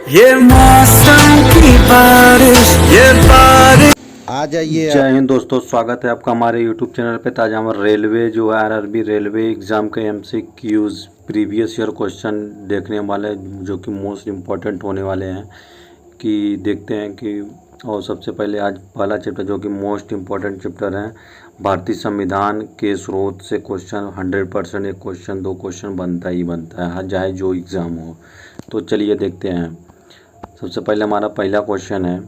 ये मौसम की बारिश, ये बारिश। आ जाइए जय हिंद दोस्तों, स्वागत है आपका हमारे यूट्यूब चैनल पे। ताजा हमारा रेलवे जो है आरआरबी रेलवे एग्ज़ाम के एमसीक्यूज़ प्रीवियस ईयर क्वेश्चन देखने वाले जो कि मोस्ट इम्पॉर्टेंट होने वाले हैं कि देखते हैं कि। और सबसे पहले आज पहला चैप्टर जो कि मोस्ट इम्पॉर्टेंट चैप्टर है, भारतीय संविधान के स्रोत से क्वेश्चन 100% एक क्वेश्चन 2 क्वेश्चन बनता ही बनता है, हर चाहे जो एग्ज़ाम हो। तो चलिए देखते हैं। सबसे पहले हमारा पहला क्वेश्चन है,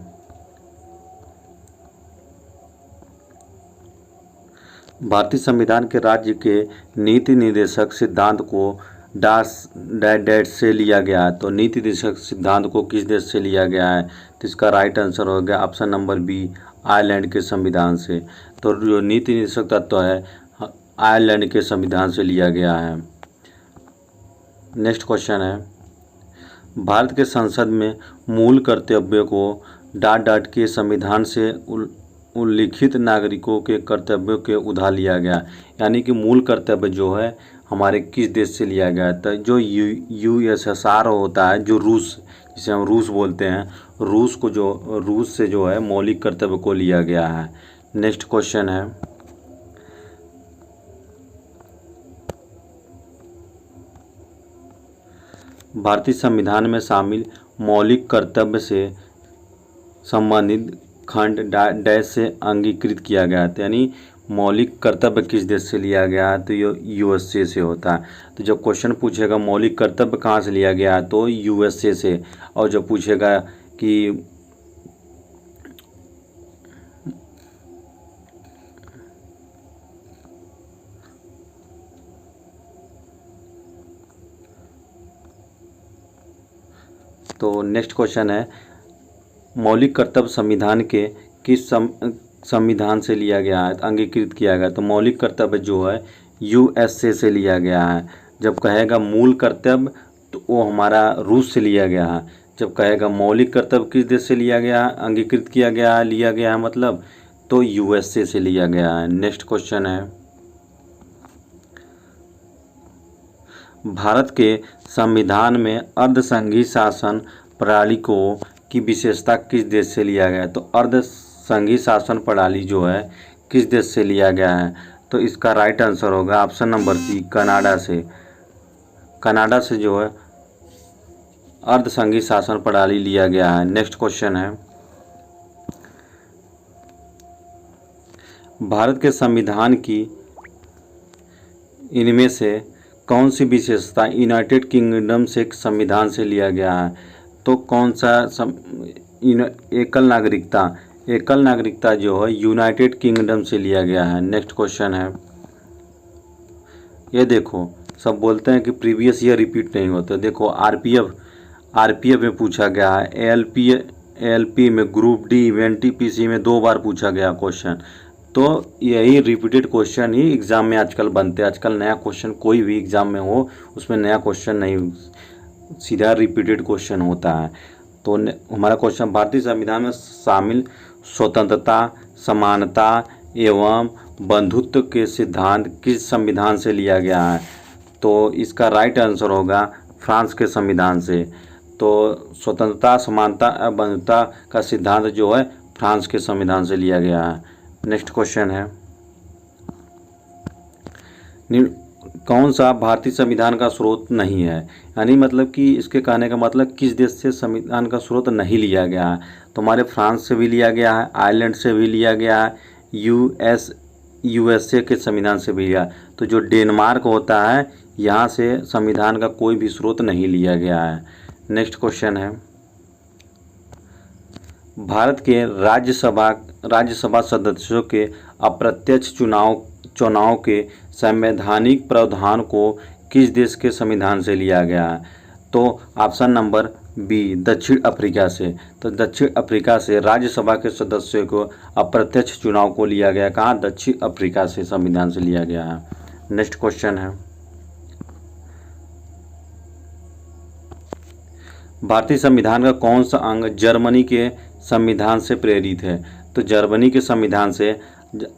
भारतीय संविधान के राज्य के नीति निर्देशक सिद्धांत को डैश से लिया गया है। तो नीति निर्देशक सिद्धांत को किस देश से लिया गया है? तो इसका राइट आंसर हो गया ऑप्शन नंबर बी, आयरलैंड के संविधान से। तो जो नीति निर्देशक तत्व है आयरलैंड के संविधान से लिया गया है। नेक्स्ट क्वेश्चन है, भारत के संसद में मूल कर्तव्यों को डाट के संविधान से उल्लिखित नागरिकों के कर्तव्यों के उधार लिया गया। यानी कि मूल कर्तव्य जो है हमारे किस देश से लिया गया था? जो यूएसएसआर होता है, जो रूस, जिसे हम रूस बोलते हैं, रूस से जो है मौलिक कर्तव्य को लिया गया है। नेक्स्ट क्वेश्चन है, भारतीय संविधान में शामिल मौलिक कर्तव्य से संबंधित खंड डैश से अंगीकृत किया गया था। यानी मौलिक कर्तव्य किस देश से लिया गया है? तो ये यूएसए से होता है। तो जब क्वेश्चन पूछेगा मौलिक कर्तव्य कहाँ से लिया गया है, तो यूएसए से। और जब पूछेगा कि तो नेक्स्ट क्वेश्चन है, मौलिक कर्तव्य संविधान के किस संविधान से लिया गया है, अंगीकृत किया गया? तो मौलिक कर्तव्य जो है यूएसए से लिया गया है। जब कहेगा मूल कर्तव्य तो वो हमारा रूस से लिया गया है। जब कहेगा मौलिक कर्तव्य किस देश से लिया गया है, अंगीकृत किया गया है, लिया गया है मतलब, तो यूएसए से लिया गया है। नेक्स्ट क्वेश्चन है, भारत के संविधान में अर्धसंघीय शासन प्रणाली की विशेषता किस देश से लिया गया है? तो अर्धसंघीय शासन प्रणाली जो है किस देश से लिया गया है? तो इसका राइट आंसर होगा ऑप्शन नंबर सी, कनाडा से। कनाडा से जो है अर्धसंघीय शासन प्रणाली लिया गया है। नेक्स्ट क्वेश्चन है, भारत के संविधान की इनमें से कौन सी विशेषता यूनाइटेड किंगडम से संविधान से लिया गया है? तो कौन सा एकल नागरिकता जो है यूनाइटेड किंगडम से लिया गया है। नेक्स्ट क्वेश्चन है, ये देखो सब बोलते हैं कि प्रीवियस ईयर रिपीट नहीं होते। देखो आरपीएफ में पूछा गया है, एएलपी में, ग्रुप डी, एनटीपीसी में 2 बार पूछा गया क्वेश्चन। तो यही रिपीटेड क्वेश्चन ही एग्ज़ाम में आजकल बनते हैं। आजकल नया क्वेश्चन कोई भी एग्ज़ाम में हो उसमें नया क्वेश्चन नहीं, सीधा रिपीटेड क्वेश्चन होता है। तो हमारा क्वेश्चन, भारतीय संविधान में शामिल स्वतंत्रता, समानता एवं बंधुत्व के सिद्धांत किस संविधान से लिया गया है? तो इसका राइट आंसर होगा फ्रांस के संविधान से। तो स्वतंत्रता, समानता एवं बंधुत्व का सिद्धांत जो है फ्रांस के संविधान से लिया गया है। नेक्स्ट क्वेश्चन है, कौन सा भारतीय संविधान का स्रोत नहीं है? यानी मतलब कि इसके कहने का मतलब किस देश से संविधान का स्रोत नहीं लिया गया है? तो हमारे फ्रांस से भी लिया गया है, आयरलैंड से भी लिया गया है, यूएसए के संविधान से भी लिया। तो जो डेनमार्क होता है यहाँ से संविधान का कोई भी स्रोत नहीं लिया गया है। नेक्स्ट क्वेश्चन है, भारत के राज्यसभा सदस्यों के अप्रत्यक्ष चुनाव के संवैधानिक प्रावधान को किस देश के संविधान से लिया गया है? तो ऑप्शन नंबर बी, दक्षिण अफ्रीका से। तो दक्षिण अफ्रीका से राज्यसभा के सदस्यों को अप्रत्यक्ष चुनाव को लिया गया। कहाँ? दक्षिण अफ्रीका से संविधान से लिया गया है। नेक्स्ट क्वेश्चन है, भारतीय संविधान का कौन सा अंग जर्मनी के संविधान से प्रेरित है? तो जर्मनी के संविधान से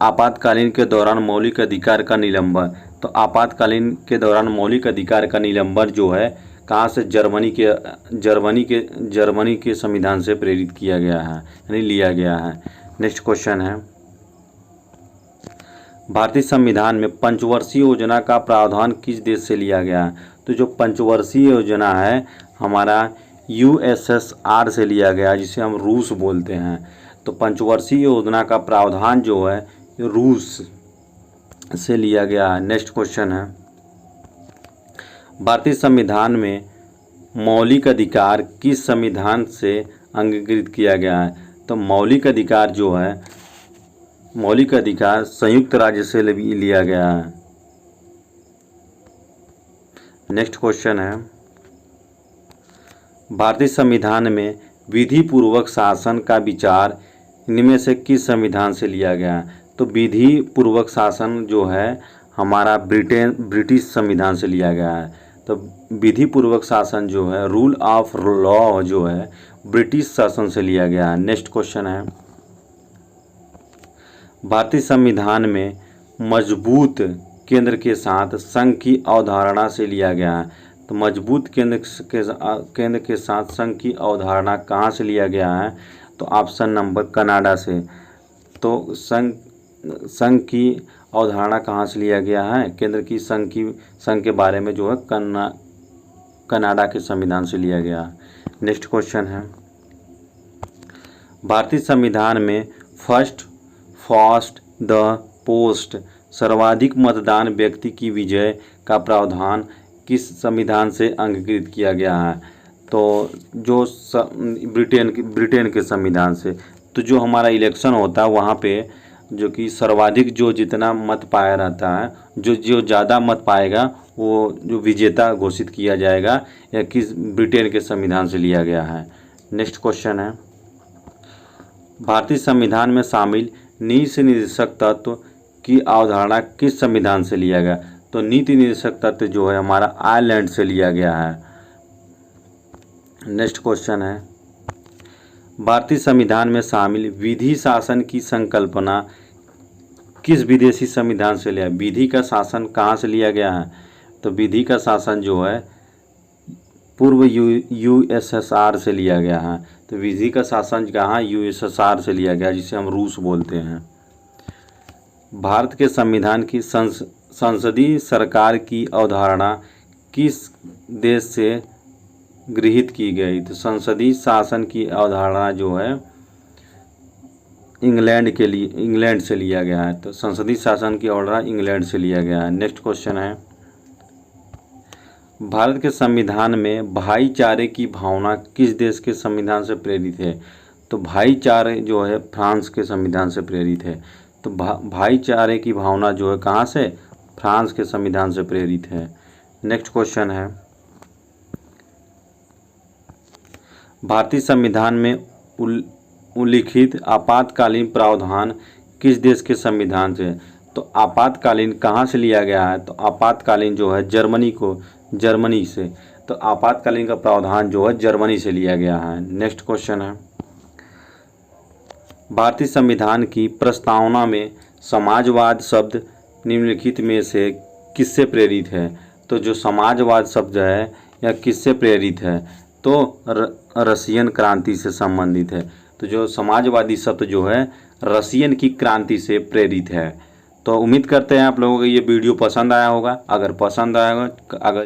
आपातकालीन के दौरान मौलिक अधिकार का निलंबन। तो आपातकालीन के दौरान मौलिक अधिकार का निलंबन जो है कहाँ से? जर्मनी के संविधान से प्रेरित किया गया है, यानी लिया गया है। नेक्स्ट क्वेश्चन है, भारतीय संविधान में पंचवर्षीय योजना का प्रावधान किस देश से लिया गया है? तो जो पंचवर्षीय योजना है हमारा USSR से लिया गया, जिसे हम रूस बोलते हैं। तो पंचवर्षीय योजना का प्रावधान जो है रूस से लिया गया है। नेक्स्ट क्वेश्चन है, भारतीय संविधान में मौलिक अधिकार किस संविधान से अंगीकृत किया गया है? तो मौलिक अधिकार जो है, मौलिक अधिकार संयुक्त राज्य से लिया गया है। नेक्स्ट क्वेश्चन है, भारतीय संविधान में विधि पूर्वक शासन का विचार इनमें से किस संविधान से लिया गया है? तो विधि पूर्वक शासन जो है हमारा ब्रिटिश संविधान से लिया गया है। तो विधि पूर्वक शासन जो है, रूल ऑफ लॉ जो है, ब्रिटिश शासन से लिया गया है। नेक्स्ट क्वेश्चन है, भारतीय संविधान में मजबूत केंद्र के साथ संघ की अवधारणा से लिया गया है। तो मजबूत केंद्र के साथ संघ की अवधारणा कहाँ से लिया गया है? तो ऑप्शन नंबर कनाडा से। तो संघ की अवधारणा कहाँ से लिया गया है? केंद्र की संघ के बारे में जो है कनाडा के संविधान से लिया गया है। नेक्स्ट क्वेश्चन है, भारतीय संविधान में फर्स्ट फास्ट द पोस्ट सर्वाधिक मतदान व्यक्ति की विजय का प्रावधान किस संविधान से अंगीकृत किया गया है? तो जो ब्रिटेन के संविधान से। तो जो हमारा इलेक्शन होता है वहाँ पे जो कि सर्वाधिक जो जितना मत पाया रहता है, जो ज़्यादा मत पाएगा वो जो विजेता घोषित किया जाएगा, या किस ब्रिटेन के संविधान से लिया गया है। नेक्स्ट क्वेश्चन है, भारतीय संविधान में शामिल नीति निर्देशक तत्व की अवधारणा किस संविधान से लिया गया? तो नीति निर्देशक तत्व जो है हमारा आयरलैंड से लिया गया है। नेक्स्ट क्वेश्चन है, भारतीय संविधान में शामिल विधि शासन की संकल्पना किस विदेशी संविधान से लिया? विधि का शासन कहाँ से लिया गया है? तो विधि का शासन जो है पूर्व USSR से लिया गया है। तो विधि का शासन कहाँ? USSR से लिया गया, जिसे हम रूस बोलते हैं। भारत के संविधान की संसदीय सरकार की अवधारणा किस देश से गृहीत की गई? तो संसदीय शासन की अवधारणा जो है इंग्लैंड से लिया गया है। तो संसदीय शासन की अवधारणा इंग्लैंड से लिया गया है। नेक्स्ट क्वेश्चन है, भारत के संविधान में भाईचारे की भावना किस देश के संविधान से प्रेरित है? तो भाईचारे जो है फ्रांस के संविधान से प्रेरित है। तो भाईचारे की भावना जो है कहाँ से? फ्रांस के संविधान से प्रेरित है। नेक्स्ट क्वेश्चन है, भारतीय संविधान में उल्लिखित आपातकालीन प्रावधान किस देश के संविधान से? तो आपातकालीन कहाँ से लिया गया है? तो आपातकालीन जो है जर्मनी से। तो आपातकालीन का प्रावधान जो है जर्मनी से लिया गया है। नेक्स्ट क्वेश्चन है, भारतीय संविधान की प्रस्तावना में समाजवाद शब्द निम्नलिखित में से किससे प्रेरित है? तो जो समाजवाद शब्द है या किससे प्रेरित है? तो रशियन क्रांति से संबंधित है। तो जो समाजवादी शब्द जो है रशियन की क्रांति से प्रेरित है। तो उम्मीद करते हैं आप लोगों को ये वीडियो पसंद आया होगा। अगर पसंद आया होगा, अगर